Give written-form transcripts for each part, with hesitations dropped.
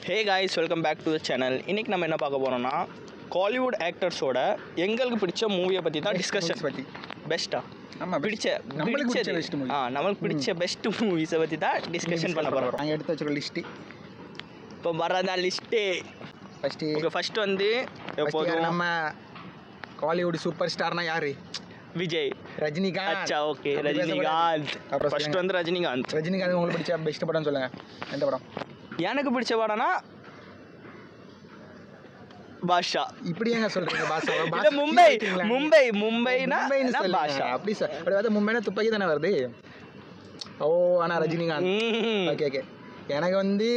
Hey guys, welcome back to the channel. இன்றைக்கி நம்ம என்ன பார்க்க போகிறோம்னா, காலிவுட் ஆக்டர்ஸோட எங்களுக்கு பிடிச்ச மூவியை பற்றி தான் டிஸ்கஷன். பற்றி பெஸ்ட்டா நம்மளுக்கு பிடிச்ச பெஸ்ட் மூவிஸை பற்றி தான் டிஸ்கஷன் பண்ண போகிறோம். நாங்கள் எடுத்து வச்சுருக்க லிஸ்ட்டு இப்போ வர்றதான் லிஸ்ட்டு. ஃபஸ்ட்டு வந்து நம்ம காலிவுட் சூப்பர் ஸ்டார்னா யார்? விஜய், ரஜினிகாந்த். அச்சா, ஓகே, ரஜினிகாந்த். ஃபர்ஸ்ட் வந்து ரஜினிகாந்த். உங்களுக்கு பிடிச்ச பெஸ்ட் படம் சொல்லுங்கள். எந்த படம்? எனக்கு பிடிச்ச படம்னா பாஷா. இப்படி ஏங்க சொல்றீங்க? பாஷா மும்பைனா பாஷா. அப்படி சார், அப்படி மும்பைனா துப்பாக்கி தானே வருது. ஓ, ஆனால் ரஜினிகாந்த். Okay okay. எனக்கு வந்து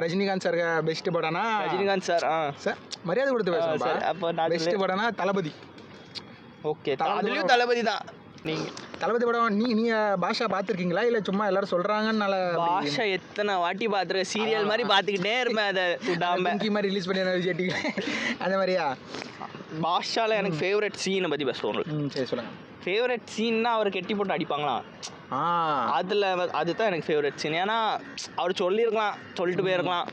ரஜினிகாந்த் சார் பெஸ்ட் படம்னா ரஜினிகாந்த் சார். சார் மரியாதை கொடுத்து பேசுகிறேன் சார். அப்போ பெஸ்ட் படம்னா தளபதி. ஓகே, அதுலேயும் தளபதி தான். நீங்கள் தளபதி படம் நீங்கள் பாஷா பார்த்துருக்கீங்களா இல்லை சும்மா எல்லாரும் சொல்கிறாங்கன்னால? பாஷா எத்தனை வாட்டி பார்த்துருக்கேன், சீரியல் மாதிரி பார்த்துக்கிட்டே இருப்பேன். அதை விடாமல் மாதிரி ரிலீஸ் பண்ணி விஜய் டிவி அந்த மாதிரியா? பாஷாவில் எனக்கு ஃபேவரட் சீனை பற்றி பேசுவோம். சரி சொல்லுங்கள். ஃபேவரட் சீன்னா அவர் கெட்டி போட்டு அடிப்பாங்களாம், அதில் அதுதான் எனக்கு ஃபேவரட் சீன். ஏன்னா அவர் சொல்லிட்டு போயிருக்கலாம்,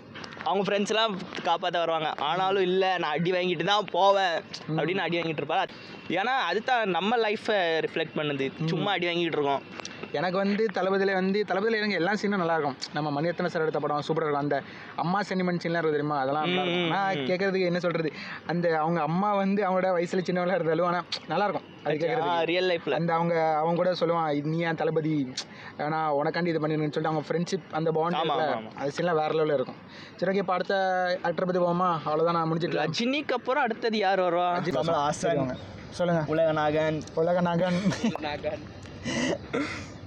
அவங்க ஃப்ரெண்ட்ஸ்லாம் காப்பாற்ற வருவாங்க, ஆனாலும் இல்லை நான் அடி வாங்கிட்டு தான் போவேன் அப்படின்னு அடி வாங்கிட்டு இருப்பார். ஏன்னா அதுதான் நம்ம லைஃப்பை ரிஃப்ளெக்ட் பண்ணுது. சும்மா அடி வாங்கிட்டு இருக்கோம். எனக்கு வந்து தளபதியில் எனக்கு எல்லா சீனும் நல்லாயிருக்கும். நம்ம மணிரத்னம் சார் எடுத்த படம் சூப்பராக இருக்கும். அந்த அம்மா சென்டிமெண்ட் சீன்லாம் இருக்குது தெரியுமா? அதெல்லாம் நான் கேட்குறதுக்கு என்ன சொல்கிறது, அந்த அவங்க அம்மா வந்து அவங்களோட வயசில் சின்னவளாக இருந்தாலும் ஆனால் நல்லாயிருக்கும் அது கேட்குறது. ரியல் லைஃப்பில் அந்த அவங்க கூட சொல்லுவான், நீ ஏன் தளபதி, ஆனால் உனக்காண்டி இது பண்ணிருன்னு சொல்லிட்டு அவங்க ஃப்ரெண்ட்ஷிப் அந்த பாண்ட் அது சீன்லாம் வேறு லெவலில் இருக்கும். சரி, ஓகே. இப்போ அடுத்த ஆக்டரை பற்றி போவோமா? அவ்வளோதான், நான் முடிஞ்சிட்டு. ரஜினிக்கு அப்புறம் அடுத்தது யார் வருவா? சொல்லுங்கள். உலகநாகன்.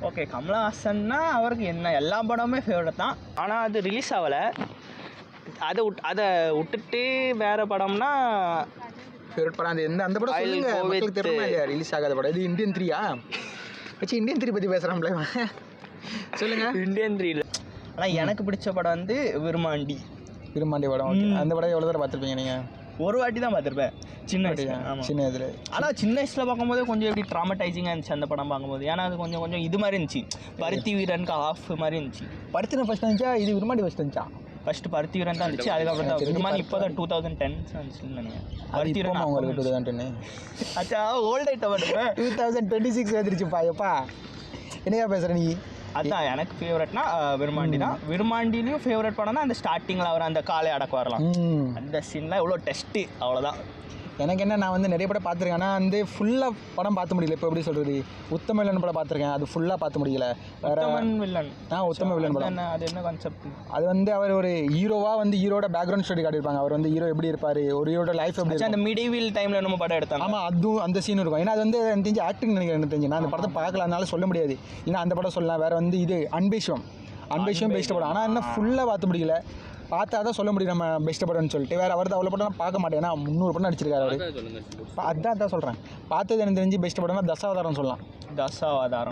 ஓகே, கமலஹாசன்னா அவருக்கு என்ன எல்லா படமுமே ஃபேவரட் தான். ஆனால் அது ரிலீஸ் ஆகலை. அதை விட்டுட்டு வேறு படம்னா ஃபேவரட் படம் அது அந்த படம் ரிலீஸ் ஆகாத படம் இது இந்தியன் 3-யா? வச்சு இந்தியன் 3 பற்றி பேசுகிறாங்களே சொல்லுங்கள். இந்தியன் 3 இல்லை, ஆனால் எனக்கு பிடிச்ச படம் வந்து விருமாண்டி படம். அந்த படம் எவ்வளோ தூரம் பார்த்துருப்பீங்க நீங்கள்? ஒரு வாட்டி தான் பார்த்துருப்பேன், சின்ன வயசில். ஆனால் சின்ன வயசில் பார்க்கும்போது கொஞ்சம் எப்படி ட்ராமடைசிங்காக இருந்துச்சு அந்த படம் பார்க்கும்போது. ஏன்னா அது கொஞ்சம் இது மாதிரி இருந்துச்சு, பருத்தி வீரனுக்கு ஆஃப் மாதிரி இருந்துச்சு. பருத்தி ஃபஸ்ட் இருந்துச்சா, இது விரும்மாண்டி ஃபஸ்ட் இருந்துச்சா? ஃபஸ்ட்டு பருத்தி வீரன் தான் இருந்துச்சு, அதுக்கப்புறம் தான் விரும்மாண்டி. இப்போ தான் 2010 வந்துச்சுன்னு நினைக்கிறேன். பருத்தி வீரன் உங்களுக்கு 2010. அச்சா, ஓல்ட் ஐட்டம் 2026 வந்துருச்சுப்பா. எப்பா என்னையா பேசுகிற நீ? அதான் எனக்கு ஃபேவரட்னா விரும்மாண்டி தான். விரும்மாண்டிலையும் ஃபேவரட் படம்னா அந்த ஸ்டார்டிங்கில் அவர் அந்த காலை அடக்க வரலாம், அந்த சீன்லாம் எவ்வளோ டெஸ்ட்டு, அவ்வளோதான். எனக்கு என்ன, நான் வந்து நிறைய படம் பார்த்துருக்கேன், ஆனால் வந்து ஃபுல்லாக படம் பார்த்த முடியல. இப்போ எப்படி சொல்கிறது, உத்தம வில்லன் படம் பார்த்துருக்கேன், அது ஃபுல்லாக பார்த்த முடியல. உத்தம வில்லன் படம் அது என்ன கான்செப்ட்? அது வந்து அவர் ஒரு ஹீரோவாக வந்து ஹீரோட பேக்ரவுண்ட் ஸ்டோரி காட்டியிருப்பாங்க. அவர் வந்து ஹீரோ எப்படி இருப்பார், ஒரு ஹீரோட லைஃப் எப்படி, அந்த மிடிவில் டைமில் நம்ம படம் எடுத்தாங்க. ஆமாம், அதுவும் அந்த சீன் இருக்கும். ஏன்னா அது வந்து எனக்கு தெரிஞ்சு ஆக்டிங் நினைக்கிறேன். எனக்கு தெரிஞ்சு நான் அந்த படத்தை பார்க்கல, அதனால சொல்ல முடியாது. ஏன்னா அந்த படம் சொல்லலாம். வேறு வந்து இது அன்பேஷம் பெஸ்ட் படம். ஆனால் என்ன ஃபுல்லாக பார்த்த முடியல, பார்த்தா தான் சொல்ல முடியும் நம்ம பெஸ்ட் படம்னு சொல்லிட்டு. வேறு அவரது அவ்வளோ படம் நான் பார்க்க மாட்டேன், ஏன்னா 300 படம் நடிச்சிருக்காரு அவர். அதான் சொல்கிறேன். பார்த்தது எனக்கு தெரிஞ்சு பெஸ்ட் படம்னா தசாவதாரம் சொல்லலாம்.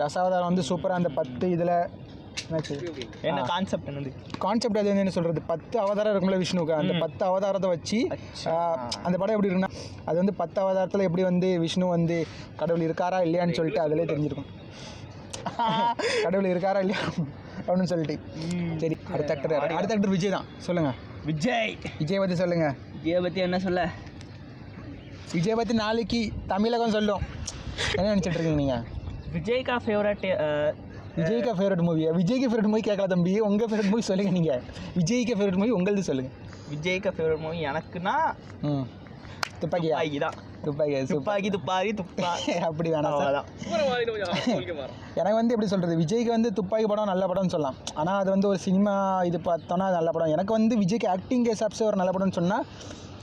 தசாவதாரம் வந்து சூப்பராக அந்த 10 இதில் என்ன கான்செப்ட் என்னது? கான்செப்ட் அது என்ன சொல்கிறது, 10 அவதாரம் இருக்கும்ல விஷ்ணுவுக்கு. அந்த 10 அவதாரத்தை வச்சு அந்த படம் எப்படி இருக்குன்னா, அது வந்து 10 அவதாரத்தில் எப்படி வந்து விஷ்ணு வந்து கடவுள் இருக்காரா இல்லையான்னு சொல்லிட்டு அதிலே தெரிஞ்சிருக்கும். கடவுள் இருக்காரா இல்லையா அப்படின்னு சொல்லிட்டு. சரி, அடுத்த ஆக்டர் விஜய் தான். சொல்லுங்கள். விஜய் பற்றி சொல்லுங்கள். விஜயை பற்றி என்ன சொல்ல? விஜய் பற்றி நாளைக்கு தமிழகம் சொல்லும். என்ன நினச்சிட்டு இருக்கீங்க நீங்கள்? விஜய்க்கா ஃபேவரட் மூவியா? விஜய்க்கு ஃபேவரட் மூவி கேட்கல தம்பி, உங்கள் ஃபேவரட் மூவி சொல்லுங்கள். நீங்கள் விஜய்க்கு ஃபேவரட் மூவி உங்களது சொல்லுங்கள். விஜய்க்கு ஃபேவரட் மூவி எனக்குன்னா துப்பாக்கி தான். அப்படி வேணாம் சார். எனக்கு வந்து எப்படி சொல்கிறது, விஜய்க்கு வந்து துப்பாக்கி படம் நல்ல படம்னு சொல்லலாம். ஆனால் அது வந்து ஒரு சினிமா இது பார்த்தோன்னா நல்ல படம். எனக்கு வந்து விஜய்க்கு ஆக்டிங் கேசாப்ஸ் ஒரு நல்ல படம்னு சொன்னால்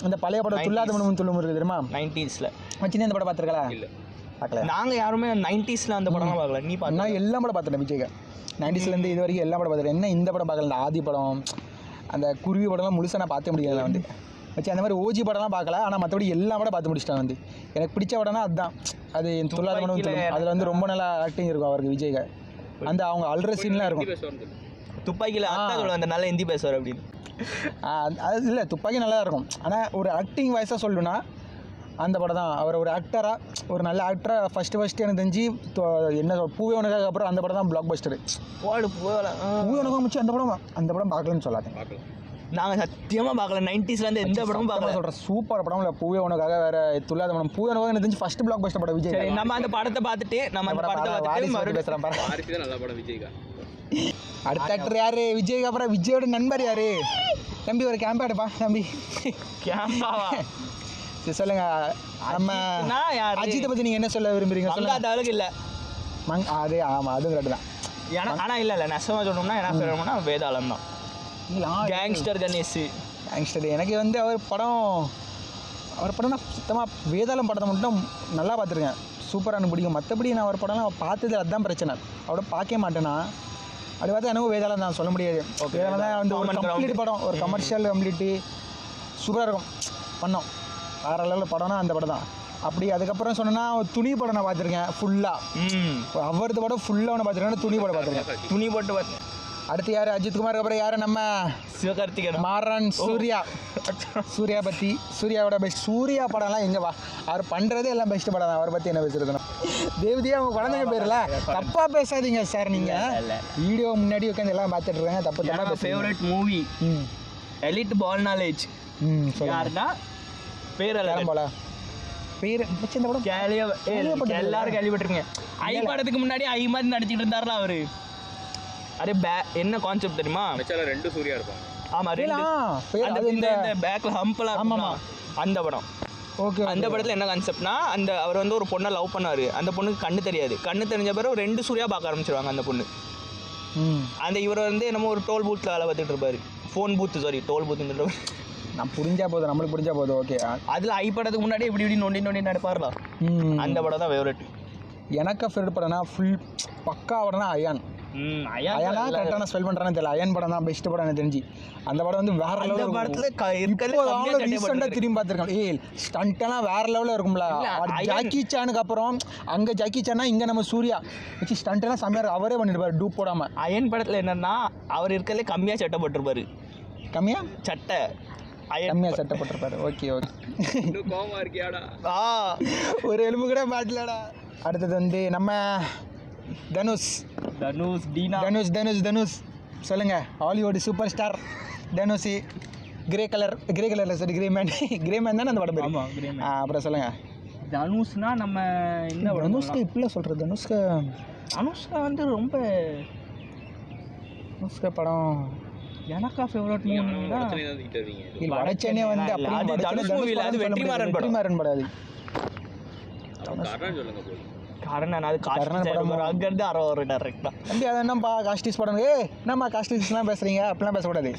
அந்த பழைய படம் துல்லாத மனமும் துள்ளும் இருக்குது தெரியுமா? 90s வச்சுன்னு அந்த படம் பார்த்துருக்கா? பார்க்கல. நாங்கள் யாருமே 90s அந்த படம்லாம் பார்க்கல. நீ பார்த்தா? நான் எல்லா படம் பார்த்துட்டேன் விஜய்க்கு. 90sலேருந்து இது வரைக்கும் எல்லா படம் பார்த்துட்டேன். என்ன இந்த படம் பார்க்கல, இந்த ஆதி படம், அந்த குருவி படம்லாம் முழுசாக நான் பார்த்த முடியாது வந்து வச்சு. அந்த மாதிரி ஓஜி படம்லாம் பார்க்கல, ஆனால் மற்றபடி எல்லா படம் பார்த்து முடிச்சிட்டேன். வந்து எனக்கு பிடிச்ச படம்னா அதுதான், அது துல்லாத மனமும் துள்ளும். அதில் வந்து ரொம்ப நல்லா ஆக்டிங் இருக்கும் அவருக்கு விஜய்க்கு. அந்த அவங்க அல்ற சீன்லாம் இருக்கும். துப்பாக்கியில் அந்த நல்ல ஹிந்தி பேசுவார் அப்படின்னு. அது இல்லை, துப்பாக்கி நல்லா இருக்கும். ஆனால் ஒரு ஆக்டிங் வாய்ஸாக சொல்லணுன்னா அந்த படம் தான். அவர் ஒரு ஆக்டராக, ஒரு நல்ல ஆக்டராக ஃபஸ்ட்டு எனக்கு தெரிஞ்சு என்ன பூவே உனக்காக அப்புறம் அந்த படம் தான் பிளாக் பஸ்டரு. பூவே உனக்காக முடிச்சு அந்த படம் பார்க்கலன்னு சொல்லாதேன். நாங்கள் சத்தியமாக பார்க்கல 90s எந்த படமும் பார்க்கல. சொல்கிறேன் சூப்பர் படம் இல்லை. பூவே உனக்காக வேற துல்லாத படம். பூவே உனக்காக எனக்கு தெரிஞ்சு ஃபர்ஸ்ட் பிளாக் பஸ்டர் படம் விஜய். சரி, நம்ம அந்த படத்தை பார்த்துட்டு பேசுகிறேன் பாரு. நல்ல படம் விஜய்க்கா. அடுத்த ஆக்டர் யாரு? விஜய்க்கு அப்புறம் விஜயோட நண்பர் யாரு? தம்பி ஒரு கேம்ப் ஆடுப்பா தம்பி. கேம்பாவா? சரி சொல்லுங்க. நம்ம அஜித்தை பற்றி நீங்கள் என்ன சொல்ல விரும்புறீங்க? சொல்லாத அளவுக்கு இல்லை. அது ஆமாம், அதுவும் கரெக்டு தான். ஆனால் இல்லை நெசமாக சொல்லணும்னா என்ன சொல்லணும்னா வேதாளம் தான். கேங்ஸ்டர் கணேஷ். கேங்ஸ்டர் எனக்கு வந்து அவர் படம் நான் சுத்தமாக வேதாளம் படத்தை மட்டும் நல்லா பார்த்துருக்கேன். சூப்பராக எனக்கு பிடிக்கும். மற்றபடி நான் அவர் படம்லாம் பார்த்தது அதுதான் பிரச்சனை. அவரோட பார்க்க மாட்டேன்னா அப்படி பார்த்தா எனக்கு வேதாளம் தான் சொல்ல முடியாது. வேதாளம் தான் வந்து ஒரு கம்ப்ளீட் படம், ஒரு கமர்ஷியல் கம்ப்ளீட்டு சூப்பராக இருக்கும் பண்ணோம். வேறு லெவலில் படம்னா அந்த படம் தான். அப்படி அதுக்கப்புறம் சொன்னேன்னா துணி படம் நான் பார்த்துருக்கேன் ஃபுல்லாக. அவரது படம் ஃபுல்லாக ஒன்று பார்த்துருக்கேன். துணி படம் பார்த்துருக்கேன். துணி போட்டு பார்த்தேன். அடுத்து யார்? அஜித் குமாருக்கு அப்புறம் யார்? நம்ம சிவகார்த்திகேயன். மாறன் சூர்யா பற்றி. சூர்யாவோட பெஸ்ட். சூர்யா படம்லாம் எங்கே வா, அவர் பண்ணுறதே எல்லாம் பெஸ்ட் படம் தான். அவரை பற்றி என்ன பேசுறதுன்னா தேவதியா அவங்க குழந்தைங்க பேர்ல தப்பாக பேசாதீங்க சார். நீங்கள் வீடியோ முன்னாடி உட்காந்து எல்லாம் பார்த்துட்டு இருக்காங்க. தப்பு ஃபேவரட் மூவி எலிட் பால் நாலேஜ். யாருன்னா பேர் எல்லாம் போல பேர் இந்த படம் எல்லாரும் கேள்விப்பட்டிருக்கீங்க. ஐ படத்துக்கு முன்னாடி ஐ மாதிரி நடிச்சிட்டு இருந்தாருல அவரு. அரே என்ன கான்செப்ட் தெரியுமா? ரெண்டு சூர்யா இருப்பாங்க. ஆமா, இந்த பேக்ல ஹம்பலாம். ஆமா, அந்த படம். ஓகே. அந்த படத்துல என்ன கான்செப்ட்னா, அவர் வந்து ஒரு பொண்ணை லவ் பண்ணாரு. அந்த பொண்ணுக்கு கண்ணு தெரியாது. கண்ணு தெரிஞ்ச பிறகு 2 சூர்யா பார்க்க ஆரம்பிச்சிருவாங்க அந்த பொண்ணு. இவர் வந்து என்னமோ ஒரு டோல் பூத்தில் வேலை பார்த்துட்டு இருப்பாரு. ஃபோன் பூத்து, சாரி டோல் பூத்துன்னு நான் புரிஞ்சா போதும், நம்மளுக்கு புரிஞ்சா போதும். ஓகே. அதில் ஐ படத்துக்கு முன்னாடி இப்படி நோண்டி நடப்பார்ல, அந்த படம் தான் ஃபேவரட். எனக்கு ஃபேவரட் படம்னா ஃபுல் பக்கா படம்னா அயான். அயானா கரெக்டான ஸ்பெல் பண்ணுறான்னு தெரியல. அயன் படம் தான் பெஸ்ட் படம் எனக்கு தெரிஞ்சு. அந்த படம் வந்து வேற லெவலில் படத்தில் ரீசெண்டாக திரும்பி பார்த்துருக்கேன். ஸ்டண்ட்டெல்லாம் வேற லெவலில் இருக்கும்ல. ஜாக்கி சானுக்கு அப்புறம் அங்கே ஜாக்கி சானா, இங்கே நம்ம சூர்யா வச்சு ஸ்டண்ட்டெல்லாம் செம்மையாக அவரே பண்ணிருப்பாரு டூப் போடாமல். அயன் படத்தில் என்னன்னா அவர் இருக்கிறதுலே கம்மியாக சட்டை போட்டிருப்பாரு. கம்மியாக சட்டப்பட்டிருப்பாரு. Okay okay. ஒரு எலும்பு கூட மாட்டலடா. அடுத்தது வந்து நம்ம தனுஷ் சொல்லுங்க. Hollywood super star Dhanush. Grey கலரில் சரி கிரே மேன் தானே அந்த படம் பேர். அப்புறம் சொல்லுங்க. தனுஷ்னா நம்ம என்ன தனுஷ்க்கு இப்படிலாம் சொல்கிறது? தனுஷ்கா வந்து ரொம்ப தனுஷ்கா படம் எனக்கா ஃபேவரட் மூவினா வடச்சென்னை வந்து அப்படி வெற்றிமாறன் படம். கரணன் அது கரணன் படம். அங்கேருந்து அரை டேரக்டாக தம்பி அது என்னப்பா காஸ்டிஸ் படம். என்னம்மா காஸ்டிஸ்லாம் பேசுகிறீங்க? அப்படிலாம் பேசக்கூடாது.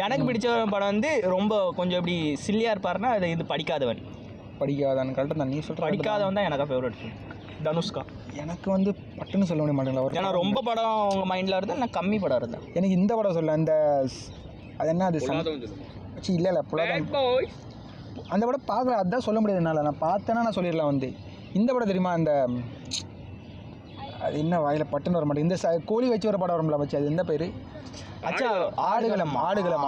எனக்கு பிடிச்ச படம் வந்து ரொம்ப கொஞ்சம் இப்படி சில்லியாக இருப்பாருன்னா அது இது படிக்காதவன். கரெக்டாக தான் நீ சொல்கிற. படிக்காதவன் தான் எனக்கு ஃபேவரட். தனுஷ்கா எனக்கு வந்து பட்டுன்னு சொல்ல முடிய மாட்டேங்களா. ஏன்னா ரொம்ப படம் உங்கள் மைண்டில் இருந்தால் நான் கம்மி படம் இருந்தேன். எனக்கு இந்த படம் சொல்ல அந்த அது என்ன அது இல்லை புலாதான் அந்த படம் பார்க்கல. அதுதான் சொல்ல முடியாது என்னால். நான் பார்த்தேன்னா நான் சொல்லிடலாம். வந்து இந்த படம் தெரியுமா? அந்த அது என்ன வாயில் பட்டுன்னு வர மாட்டேன். இந்த கோழி வச்சு ஒரு படம் வரும்ல வச்சு, அது எந்த பேர்? அச்சா ஆடுகளம்.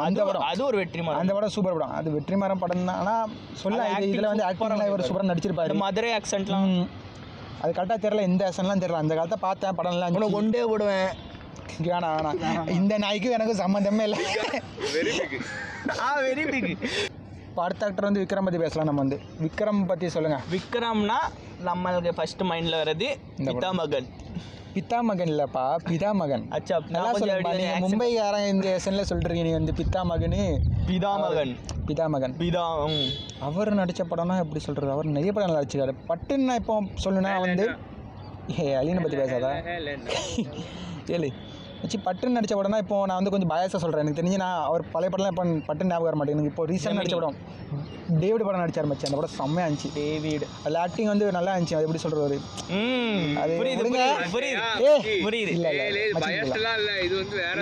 அந்த படம் அது ஒரு வெற்றிமாறன். அந்த படம் சூப்பர் படம். அது வெற்றிமாறன் படம் தான். ஆனால் சொல்ல இதில் வந்து ஆக்டிங்லாம் ஒரு சூப்பராக நடிச்சிருப்பாரு. மதுரை ஆக்சென்ட்லாம் அது கரெக்டாக தெரியல. எந்த ஆக்சன்லாம் தெரியல. அந்த காலத்தை பார்த்தேன் படம்லாம் கொண்டே விடுவேன். வேணாம் இந்த நாய்க்கும் எனக்கு சம்மந்தமே இல்லை. Very big. இப்போ அடுத்த ஆக்டர் வந்து விக்ரம் பற்றி பேசலாம். நம்ம வந்து விக்ரம் பற்றி சொல்லுங்கள். விக்ரம்னா நம்மளுக்கு ஃபர்ஸ்ட் மைண்டில் வர்றது பித்தாமகன் இல்லைப்பா, பிதாமகன். அச்சா நல்லா சொல்லுங்க. நீங்கள் மும்பைக்காரன் இந்த சென்னில் சொல்கிறீங்க. நீங்கள் வந்து பிதாமகன். அவர் நடித்த படம்னா எப்படி சொல்கிறது? அவர் நிறைய படம் நடிச்சிருக்காரு. பட்டுன்னு நான் இப்போ சொல்லுன்னா வந்து அலினை பற்றி பேசாதா ஏழு வச்சு பட்டுன்னு நடித்த படம்னா இப்போ நான் வந்து கொஞ்சம் பயாஸாக சொல்கிறேன். எனக்கு தெரிஞ்சு நான் அவர் பழைய படம்லாம் இப்போ பட்டுன்னு ஞாபகம் வர மாட்டேங்குது. இப்போ ரீசெண்டாக நடித்த படம் டேவிட் படம் நடிச்சார் மச்சி. அந்த படம் செம்மையாக இருந்துச்சு. டேவிட் அதில் ஆக்டிங் வந்து நல்லா இருந்துச்சு. அது எப்படி சொல்கிறது? அது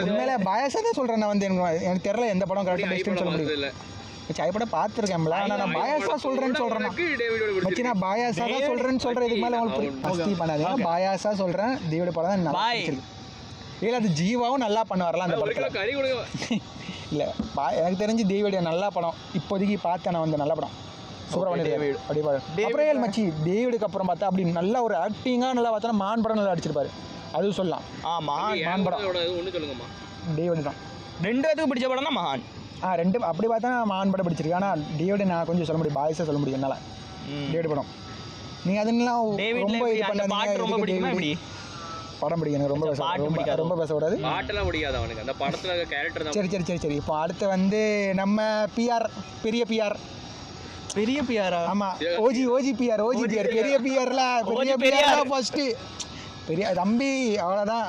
உண்மையில பயாஸாக தான் சொல்கிறேன். நான் வந்து எனக்கு தெரியல எந்த படம் கரெக்டாக பெஸ்ட்டுன்னு சொல்ல முடியும். படம் பார்த்துருக்கேன்ல. ஆனால் நான் பயாஸாக சொல்கிறேன்னு சொல்கிறேன். மச்சி நான் பயாஸாக தான் சொல்கிறேன்னு சொல்கிறேன். இதுக்கு மேலே உங்களுக்கு பண்ணாதீங்க. பயாஸாக சொல்கிறேன். டேவிட் படம் தான் நல்லா பிடிச்சிருக்கு. இல்லை அது ஜீவாவும் நல்லா பண்ணுவார்லாம் அந்த படத்தில். இல்லை எனக்கு தெரிஞ்சு டேவிட் நல்ல படம் இப்போதைக்கு பார்த்தேன். நான் வந்து நல்ல படம் சூப்பராக பண்ணிடுவேன். அப்புறம் மச்சி டேவிடுக்கு அப்புறம் பார்த்தா அப்படி நல்லா ஒரு ஆக்டிங்காக நல்லா பார்த்தா மான் படம் நல்லா அடிச்சிருப்பாரு. அதுவும் சொல்லலாம். மான் படம் டேவிட் தான். 2 பேத்துக்கு பிடிச்ச படம் தான் மகான். ரெண்டு அப்படி பார்த்தா மகான் படம் பிடிச்சிருக்கு. ஆனால் டேவிட் நான் கொஞ்சம் சொல்ல முடியும், பாய்ஸாக சொல்ல முடியும் என்னால். டேவிட் படம் நீங்கள் அதெல்லாம் ரொம்ப இது பாட்டு ரொம்ப பிடிக்குமா இப்படி படம் பிடிக்கும் எனக்கு ரொம்ப ரொம்ப பேசக்கூடாது. பாட்டெல்லாம் பிடிக்காது அவனுக்கு, அந்த படத்தில் கேரக்டர் தான். சரி சரி சரி சரி இப்போ அடுத்து வந்து நம்ம பிஆர் பெரிய பிஆரா? ஆமாம், ஓஜி பிஆர் பெரிய பிஆர்லாம் ஃபஸ்ட்டு பெரிய தம்பி அவ்வளோதான்.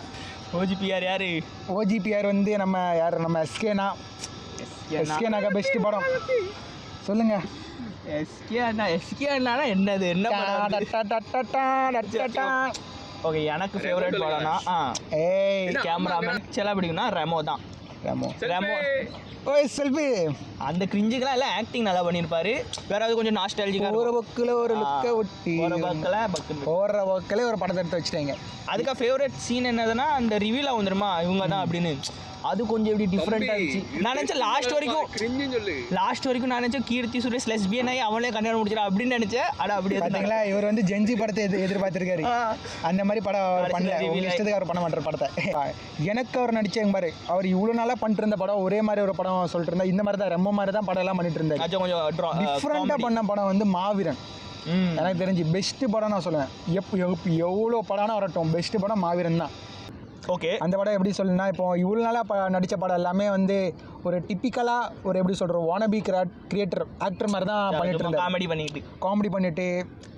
ஓஜி பிஆர் யாரு? ஓஜி பிஆர் வந்து நம்ம யார், நம்ம எஸ்கேனாக்கா பெஸ்ட் படம் சொல்லுங்க. எஸ்கே அண்ணா என்னது என்ன படம்? ஓகே, எனக்கு ஃபேவரட் படம்னா கேமராமேன் செல்லா பிடிக்கும்னா ரெமோ தான். ரெமோ ஓய் செல்ஃபி அந்த கிரிஞ்சுக்கெல்லாம் எல்லாம் ஆக்டிங் நல்லா பண்ணியிருப்பாரு. வேற அது கொஞ்சம் நாஸ்டாலஜிக்கா ஒரு பக்கில் ஒரு லுக்கை ஒட்டி போகிற பக்கில் ஒரு படத்தை எடுத்து வச்சுட்டாங்க. அதுக்காக ஃபேவரட் சீன் என்னதுன்னா அந்த ரிவீலாக வந்துருமா இவங்க தான் அப்படின்னு. அது கொஞ்சம் எப்படி டிஃப்ரெண்டாக இருந்துச்சு. நான் நினச்சேன் லாஸ்ட் வரைக்கும் நான் நினச்சேன் கீர்த்தி சுரேஷ் லெஸ்பியன் ஆகி அவங்களே கல்யாணம் முடிச்சிடா அப்படின்னு நினச்சேன். அப்படி பார்த்தீங்களா, இவர் வந்து ஜென்ஜி படத்தை எதிர்பார்த்துருக்காரு. அந்த மாதிரி படம் அவர் பண்ணல, இஷ்டத்துக்கு அவர் பண்ண மாட்டார் படத்தை. எனக்கு அவர் நடிச்சாங்க பாரு, அவர் இவ்வளோ நாளாக பண்ணிட்டு இருந்த படம் ஒரே மாதிரி ஒரு படம் சொல்லிட்டு இருந்தா. இந்த மாதிரி தான் ரொம்ப மாதிரி தான் படம் எல்லாம் பண்ணிட்டு இருந்தாரு. கொஞ்சம் டிஃப்ரெண்டாக பண்ண படம் வந்து மாவீரன். எனக்கு தெரிஞ்சு பெஸ்ட்டு படம் நான் சொல்லுவேன். எவ்வளோ படம்னா வரட்டும், பெஸ்ட்டு படம் மாவீரன் தான். ஓகே, அந்த படம் எப்படி சொல்லுன்னா, இப்போ இவ்வளோ நாளாக நடித்த படம் எல்லாமே வந்து ஒரு டிப்பிக்கலாக ஒரு எப்படி சொல்கிறோம், வானபி கிரியேட்டர் ஆக்டர் மாதிரி தான் பண்ணிட்டு இருந்தார். காமெடி பண்ணிட்டு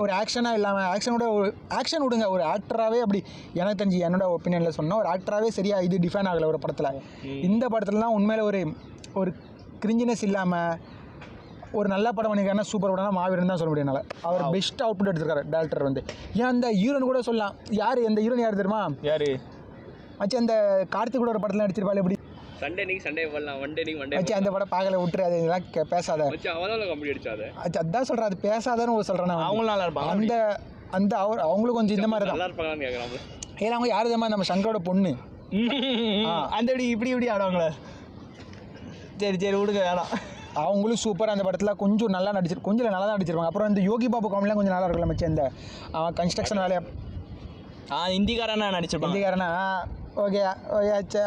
ஒரு ஆக்ஷனாக இல்லாமல் ஆக்ஷன் விடுங்க, ஒரு ஆக்டராகவே அப்படி எனக்கு தெரிஞ்சு என்னோட ஒப்பீனியனில் சொன்னால் ஒரு ஆக்டராகவே சரியாக இது டிஃபைன் ஆகலை ஒரு படத்தில். இந்த படத்துலலாம் உண்மையில் ஒரு கிரிஞ்சினஸ் இல்லாமல் ஒரு நல்ல படம் பண்ணியிருக்காருன்னா சூப்பர் படம்னா மாவீரன் தான் சொல்ல முடியும். என்னால் அவர் பெஸ்ட் அவுட்புட் எடுத்திருக்காரு டேரக்டர் வந்து. ஏன் அந்த ஹீரோன் கூட சொல்லலாம். யார் அந்த ஹீரோன் யார் தெரியுமா? யார் ஆச்சு, அந்த கார்த்திக் கூட ஒரு படத்தில் நடிச்சிருப்பாள். எப்படி சண்டே வரலாம் ஆச்சு, அந்த படம் பார்க்கல, விட்டுரு, அது இதெல்லாம் பேசாத. ஆச்சு, அதான் சொல்கிறேன், அது பேசாதன்னு சொல்கிறேன் நான். அவங்க நல்லா இருப்பாங்க. அந்த அவங்களும் கொஞ்சம் இந்த மாதிரி தான். ஏன்னா அவங்க யார் தெரியுமா, நம்ம சங்கரோட பொண்ணு. அந்த இப்படி ஆடுவாங்களே. சரி விடுங்க வேணாம். அவங்களும் சூப்பராக அந்த படத்தில் கொஞ்சம் நல்லா நல்லா தான் நடிச்சிருப்பாங்க. அப்புறம் இந்த யோகி பாபு காமெடிலாம் கொஞ்சம் நல்லா இருக்குல்ல மச்சி. அந்த கன்ஸ்ட்ரக்ஷன் வேலையை இந்திக்காரனா நடிச்சிருப்பாங்க. இந்திக்காரனா ஓகே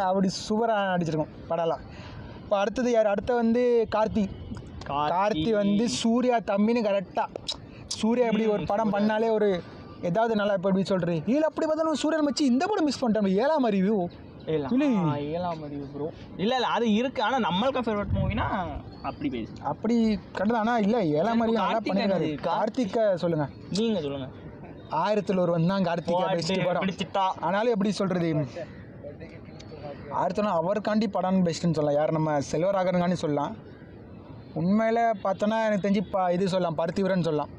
அப்படி சூப்பராக நடிச்சிருக்கோம் படம்லாம். இப்போ அடுத்தது யார்? வந்து கார்த்தி வந்து சூர்யா தம்பின்னு கரெக்டாக. சூர்யா எப்படி ஒரு படம் பண்ணாலே ஒரு ஏதாவது நல்லா இப்போ எப்படி சொல்கிறேன். இல்லை அப்படி பார்த்தா சூர்யா மச்சி இந்த படம் மிஸ் பண்ணிட்டோம். 7ஆம் அறிவு ப்ரோ. இல்லை அது இருக்குது. ஆனால் நம்மளுக்கு ஃபேவரட் மூவினா அப்படி கரெக்டு. ஆனால் இல்லை 7ஆம் அறிவு நல்லா பண்ணியிருக்காரு. கார்த்திகை சொல்லுங்கள், நீங்கள் சொல்லுங்கள். 1000 ஒருவன் தான் கார்த்திகா பெஸ்ட் படம். ஆனாலும் எப்படி சொல்கிறது, 1000 அவருக்காண்டி படம் பெஸ்ட்டுன்னு சொல்லலாம். யார் நம்ம செல்வராகவன்காண்டி சொல்லலாம். உண்மையில் பார்த்தோன்னா எனக்கு தெரிஞ்சு இது சொல்லலாம், பருத்திவீரன் சொல்லலாம்.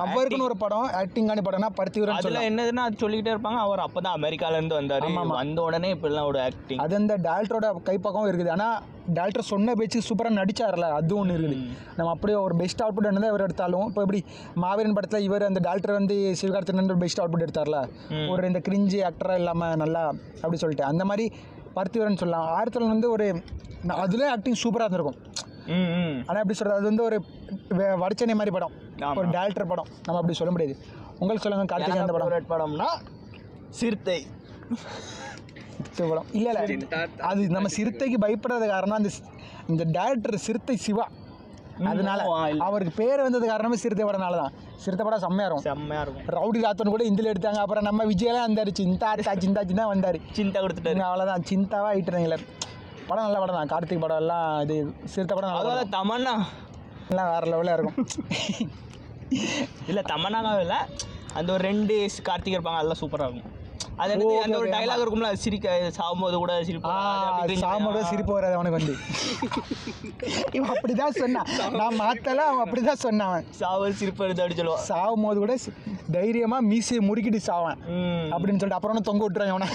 அவருக்குன்னு ஒரு படம் ஆக்டிங்கான படம்னா பருத்திவீரன் சொல்லலாம். என்னதுன்னா அது சொல்லிக்கிட்டே இருப்பாங்க. அவர் அப்போ தான் அமெரிக்காலேருந்து வந்தார். வந்த உடனே இப்படிலாம் ஒரு ஆக்டிங் அது அந்த டேரக்டரோட கைப்பக்கம் இருக்குது. ஆனால் டேரக்டர் சொன்ன பேச்சு சூப்பராக நடிச்சார்ல, அது ஒன்று இருக்குது. நம்ம அப்படியே ஒரு பெஸ்ட் அவுட்புட் என்னதான் இவர் எடுத்தாலும், இப்போ எப்படி மாவீரன் படத்தில் இவர் அந்த டேரக்டர் வந்து சிவகார்த்திகேயன் பெஸ்ட் அவுட்புட் எடுத்தார்ல, ஒரு இந்த கிரிஞ்சி ஆக்டராக இல்லாமல் நல்லா அப்படி சொல்லிட்டு அந்த மாதிரி பருத்திவீரன் சொல்லலாம். 1000 வந்து ஒரு அதுலேயே ஆக்டிங் சூப்பராக இருந்திருக்கும். ஆனால் எப்படி சொல்கிறது, அது வந்து ஒரு வடச்சென்னை மாதிரி படம், ஒரு டேரக்டர் படம், நம்ம அப்படி சொல்ல முடியாது. உங்களுக்கு சொல்லுங்கள் கார்த்திகை அந்த படம்னா சிறுத்தை படம். இல்லை அது நம்ம சிறுத்தைக்கு பயப்படுறது காரணம் இந்த டேரக்டர் சிறுத்தை சிவா. அதனால அவருக்கு பேர் வந்தது காரணமே சிறுத்தை படம்னால தான். சிறுத்தை படம் செம்மையாக இருக்கும். ரவுடி ராத்தன் கூட இந்தியில் எடுத்தாங்க. அப்புறம் நம்ம விஜயெல்லாம் வந்தார், சிந்தாச்சி தான் வந்தார். சிந்தா கொடுத்துட்டாரு, அவ்வளோதான். சிந்தாவாக ஆகிட்டுறீங்களே. படம் நல்ல படம் தான். கார்த்திக் படம் எல்லாம் இது சிறுத்தை படம் நல்லா. தமன்னா எல்லாம் வேறு லெவலில் இருக்கும். இல்லை தமன்னாவே இல்லை, அந்த ஒரு 2 கார்த்திக் இருப்பாங்க, அதெல்லாம் சூப்பராக இருக்கும். அது அந்த ஒரு டைலாக் இருக்கும்ல, சாகும்போது கூட சிரிப்பு வராது அவனுக்கு வந்து. இவன் அப்படி தான் சொன்னான், நான் மாற்றலாம். அவன் அப்படி தான் சொன்னான், சாவது சிரிப்பு வருது அப்படி சொல்லுவான். சாகும்போது கூட தைரியமாக மீசையை முறுக்கிட்டு சாவான் அப்படின்னு சொல்லிட்டு அப்புறம் தொங்க விட்டுறான் அவனை.